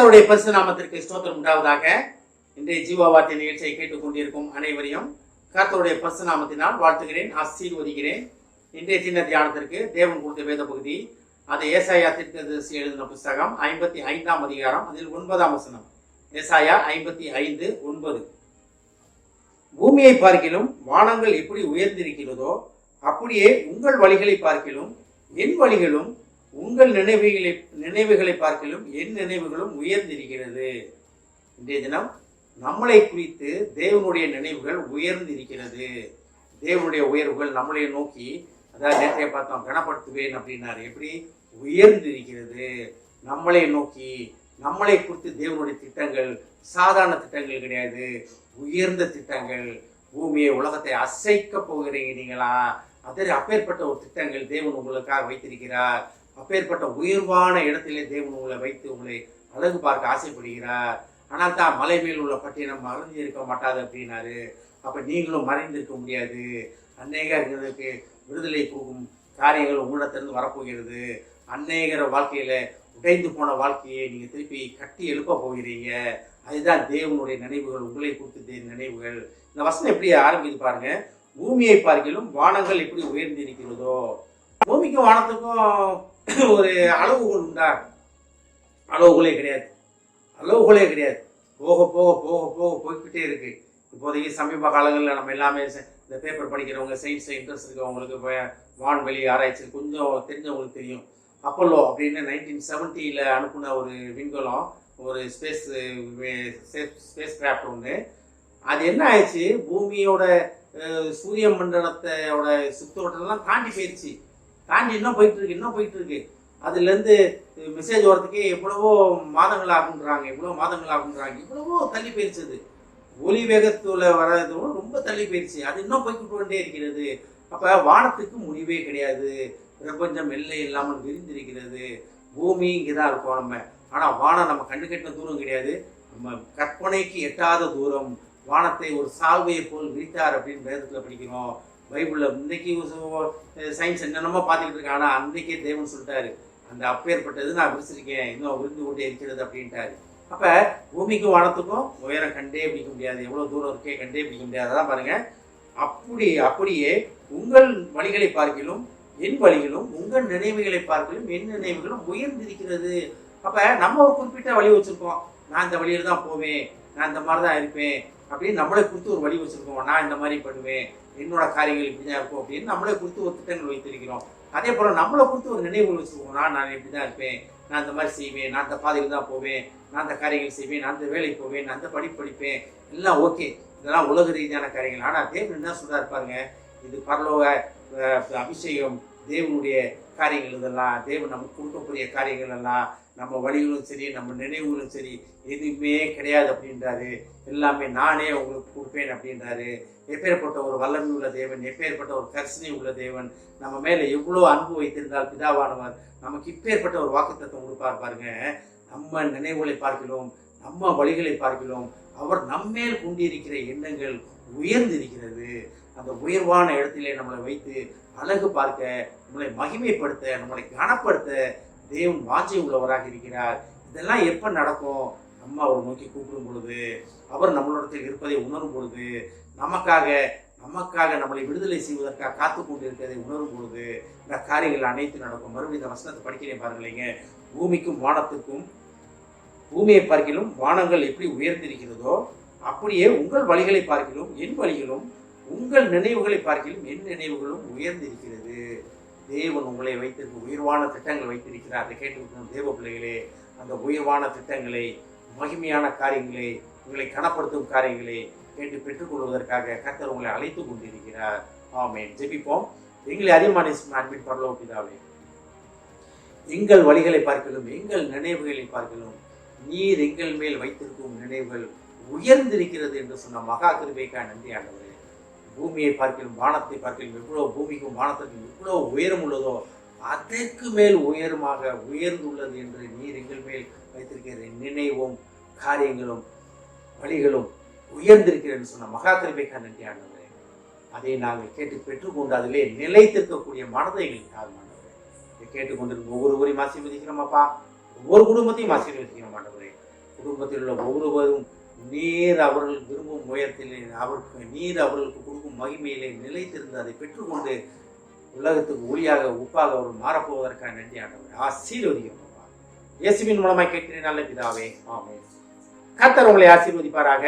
கர்த்தருடைய பரிசுத்த நாமத்திற்கு ஸ்தோத்திரம் உண்டாவதாக. இன்றைய ஜீவ வார்த்தை நிகழ்ச்சியை கேட்டுக்கொண்டிருக்கும் அனைவரையும் கர்த்தருடைய பரிசுத்த நாமத்தினால் வாழ்த்துகிறேன், ஆசீர்வதிக்கிறேன். இன்றைய சின்ன தியானத்திற்கு தேவன் கொடுத்த வேத பகுதி, அது ஏசாயா தீர்க்கதரிசி எழுதின புஸ்தகம் 55ஆம் அதிகாரம், அதில் 9ஆம் வசனம். ஏசாயா 55:9. பூமியை பார்க்கிலும் வானங்கள் எப்படி உயர்ந்திருக்கிறதோ அப்படியே உங்கள் வழிகளை பார்க்கிலும் என் வழிகளும், உங்கள் நினைவுகளை பார்க்கிலும் என் நினைவுகளும் உயர்ந்திருக்கிறது. இன்றைய தினம் நம்மளை குறித்து தேவனுடைய நினைவுகள் உயர்ந்திருக்கிறது. தேவனுடைய உயர்வுகள் நம்மளை நோக்கி, அதாவது நேற்றைய பார்த்தோம், கனப்படுத்துவேன் அப்படின்னாரு. எப்படி உயர்ந்திருக்கிறது நம்மளை நோக்கி. நம்மளை குறித்து தேவனுடைய திட்டங்கள் சாதாரண திட்டங்கள் கிடையாது, உயர்ந்த திட்டங்கள். பூமியை, உலகத்தை அசைக்க போகிறீங்களா? அப்பேற்பட்ட ஒரு திட்டங்கள் தேவன் உங்களுக்காக வைத்திருக்கிறார். அப்பேற்பட்ட உயர்வான இடத்திலே தேவன் உங்களை வைத்து உங்களை அழகு பார்க்க ஆசைப்படுகிறார். ஆனால் தான் மலை மேல் உள்ள பட்டினம் மறைஞ்சு இருக்க மாட்டாது அப்படின்னாரு. அப்ப நீங்களும் மறைந்திருக்க முடியாது. அநேகர்களுக்கு விடுதலை போகும் காரியங்கள் உங்களிடத்திலிருந்து வரப்போகிறது. அநேகர வாழ்க்கையில உடைந்து போன வாழ்க்கையை நீங்க திருப்பி கட்டி எழுப்ப போகிறீங்க. அதுதான் தேவனுடைய நினைவுகள், உங்களை குறித்து நினைவுகள். இந்த வசனம் எப்படி ஆரம்பிக்குது பாருங்க. பூமியை பார்க்கிலும் வானங்கள் எப்படி உயர்ந்திருக்கிறதோ. பூமிக்கும் வானத்துக்கும் ஒரு அளவுகோல் உண்டா? அளவுகோலே கிடையாது, அளவுகோலே கிடையாது. போக போக போக போக போய்கிட்டே இருக்கு. இப்போதைக்கு சமீப காலங்களில் நம்ம எல்லாமே இந்த பேப்பர் படிக்கிறவங்க, சயின்ஸ் இன்ட்ரெஸ்ட் இருக்கவங்களுக்கு, வான்வெளி ஆராய்ச்சி கொஞ்சம் தெரிஞ்சவங்களுக்கு தெரியும். அப்போலோ அப்படின்னு 1970 அனுப்புன ஒரு விண்கலம், ஒரு ஸ்பேஸ் கிராஃப்ட் ஒன்று. அது என்ன ஆயிடுச்சு, பூமியோட சூரிய மண்டலத்தோட சுத்தோட்டெல்லாம் தாண்டி போயிடுச்சு. தாண்டி இன்னும் போயிட்டு இருக்கு. அதுலேருந்து மெசேஜ் வரதுக்கே எவ்வளவோ மாதங்கள் ஆகுன்றாங்க. இவ்வளவோ தள்ளி போயிடுச்சு. ஒலி வேகத்துல வர்றதும் ரொம்ப தள்ளி போயிடுச்சு. அது இன்னும் போய்கிட்டு கொண்டே இருக்கிறது. அப்ப வானத்துக்கு முடிவே கிடையாது. பிரபஞ்சம் எல்லை இல்லாமல் விரிந்திருக்கிறது. பூமி இங்கேதான் இருக்கோம் நம்ம. ஆனா வானம் நம்ம கண்ணு கட்டின தூரம் கிடையாது, நம்ம கற்பனைக்கு எட்டாத தூரம். வானத்தை ஒரு சால்வையை போல் விரித்தார் அப்படின்னு வேதத்துல படிக்கிறோம். பைபிள்ல இன்னைக்கு சயின்ஸ் என்னென்னமோ பார்த்துக்கிட்டு இருக்காங்க. ஆனா அன்னைக்கே தேவன் சொல்லிட்டாரு, அந்த அப்பேற்பட்டது நான் விரிச்சிருக்கேன், இன்னும் விருந்து கொண்டே இருக்கிறது அப்படின்ட்டாரு. அப்ப பூமிக்கும் வானத்துக்கும் உயரம் கண்டே பிடிக்க முடியாது, எவ்வளவு தூரம் இருக்கே கண்டே பிடிக்க முடியாது. அதான் பாருங்க, அப்படியே உங்கள் வழிகளை பார்க்கிலும் என் வழிகளும், உங்கள் நினைவுகளை பார்க்கிலும் என் நினைவுகளும் உயர்ந்திருக்கிறது. அப்ப நம்ம ஒரு குறிப்பிட்ட வழி வச்சிருக்கோம். நான் இந்த வழியில தான் போவேன், நான் இந்த மாதிரி தான் இருப்பேன் அப்படின்னு நம்மளை குறித்து ஒரு வழி வச்சிருக்கோம். நான் இந்த மாதிரி பண்ணுவேன், என்னோட காரியங்கள் இப்படிதான் இருக்கும் அப்படின்னு நம்மளை குறித்து ஒரு திட்டங்கள் வைத்திருக்கிறோம். அதே போல நம்மளை குறித்து ஒரு நினைவுகள் வச்சிருக்கோம். நான் இப்படிதான் இருப்பேன், நான் இந்த மாதிரி செய்வேன், நான் அந்த பாதையில் தான் போவேன், நான் அந்த காரியங்கள் செய்வேன், நான் அந்த வேலைக்கு போவேன், நான் அந்த படிப்பேன், எல்லாம் ஓகே. இதெல்லாம் உலக ரீதியான காரியங்கள். ஆனா தேவன் என்ன சொல்றாரு பாருங்க, இது பரலோக அபிஷேகம், தேவனுடைய காரியங்கள். இதெல்லாம் தேவன் நமக்கு கொடுக்கக்கூடிய காரியங்கள் எல்லாம் நம்ம வழிகளும் சரி, நம்ம நினைவுகளும் சரி, எதுவுமே கிடையாது அப்படின்றாரு. எல்லாமே நானே உங்களுக்கு கொடுப்பேன் அப்படின்றாரு. எப்பேற்பட்ட ஒரு வல்லமை உள்ள தேவன், எப்பேற்பட்ட ஒரு கரிசனை உள்ள தேவன், நம்ம மேல எவ்வளவு அன்பு வைத்திருந்தால் பிதாவானவர் நமக்கு இப்பேற்பட்ட ஒரு வாக்குத்தத்தம் கொடுப்பார் பாருங்க. நம்ம நினைவுகளை பார்க்கிறோம், நம்ம வழிகளை பார்க்கிறோம். அவர் நம்மேல் கொண்டிருக்கிற எண்ணங்கள் உயர்ந்திருக்கிறது. அந்த உயர்வான இடத்திலே நம்மளை வைத்து அழகு பார்க்க, நம்மளை மகிமைப்படுத்த, நம்மளை கனப்படுத்த தேவன் வாஞ்சை உள்ளவராக இருக்கிறார். இதெல்லாம் எப்ப நடக்கும்? நம்ம அவர் நோக்கி கூப்பிடும் பொழுது, அவர் நம்மளிடத்தில் இருப்பதை உணரும் பொழுது, நமக்காக நம்மளை விடுதலை செய்வதற்காக காத்து கொண்டு இருக்கிறதை உணரும் பொழுது இந்த காரியங்கள் அனைத்து நடக்கும். மறுபடியும் இந்த வசனத்தை படிக்கிறேன் பாருங்களேங்க. பூமிக்கும் வானத்திற்கும், பூமியை பார்க்கிலும் வானங்கள் எப்படி உயர்ந்திருக்கிறதோ அப்படியே உங்கள் வழிகளை பார்க்கிலும் என் வழிகளும், உங்கள் நினைவுகளை பார்க்கிலும் என் நினைவுகளும் உயர்ந்திருக்கிறது. தேவன் உங்களை வைத்திருக்க உயர்வான திட்டங்கள் வைத்திருக்கிறார். அதை கேட்டுக்கணும் தேவ பிள்ளைகளே. அந்த உயர்வான திட்டங்களை, மகிமையான காரியங்களை, உங்களை கனப்படுத்தும் காரியங்களை கேட்டு பெற்றுக்கொள்வதற்காக கர்த்தர் உங்களை அழைத்து கொண்டிருக்கிறார். ஆமென். ஜெபிப்போம். எங்களை அதிகமான அன்பின் பரலோக பிதாவே, எங்கள் வழிகளை பார்க்கலும் எங்கள் நினைவுகளை பார்க்கலும் நீர் எங்கள் மேல் வைத்திருக்கும் நினைவுகள் உயர்ந்திருக்கிறது என்று சொன்ன மகா கிருபைக்காக நன்றி ஆண்டவரே. பூமியை பார்க்கலும் வானத்தை பார்க்கலும் எவ்வளவு, பூமிக்கும் வானத்திற்கும் எவ்வளவு உயரம் உள்ளதோ அதற்கு மேல் உயரமாக உயர்ந்துள்ளது என்று நீர் எங்கள் மேல் வைத்திருக்கிற நினைவும் காரியங்களும் வழிகளும் உயர்ந்திருக்கிறது சொன்ன மகா கிருபைக்காக நன்றி ஆண்டவரே. அதை நாங்கள் கேட்டு பெற்றுக்கொண்டு அதிலே நிலைத்திருக்கக்கூடிய மனதை எங்களுக்கு ஆண்டவரே. இதை கேட்டுக்கொண்டிருக்கும் ஒவ்வொருவரையும் ஆசீர்வதிக்கிறோம் அப்பா. ஒவ்வொரு குடும்பத்தையும் ஆசீர்வதிக்கிறோம் ஆண்டவரே. குடும்பத்தில் உள்ள ஒவ்வொருவரும் நீர் அவர்கள் விரும்பும் உயரத்திலே நீர் அவர்களுக்கு கொடுக்கும் மகிமையிலே நிலைத்திருந்து அதை பெற்றுக்கொண்டு உலகத்துக்கு ஒளியாக உப்பாக அவர் மாறப்போவதற்கான நன்றி ஆண்டவர். ஆசீர்வதியும் இயேசுவின் மூலமாய் கேட்கிறேன் நல்ல பிதாவே, ஆமென். கர்த்தர் உங்களை ஆசீர்வதிப்பாராக.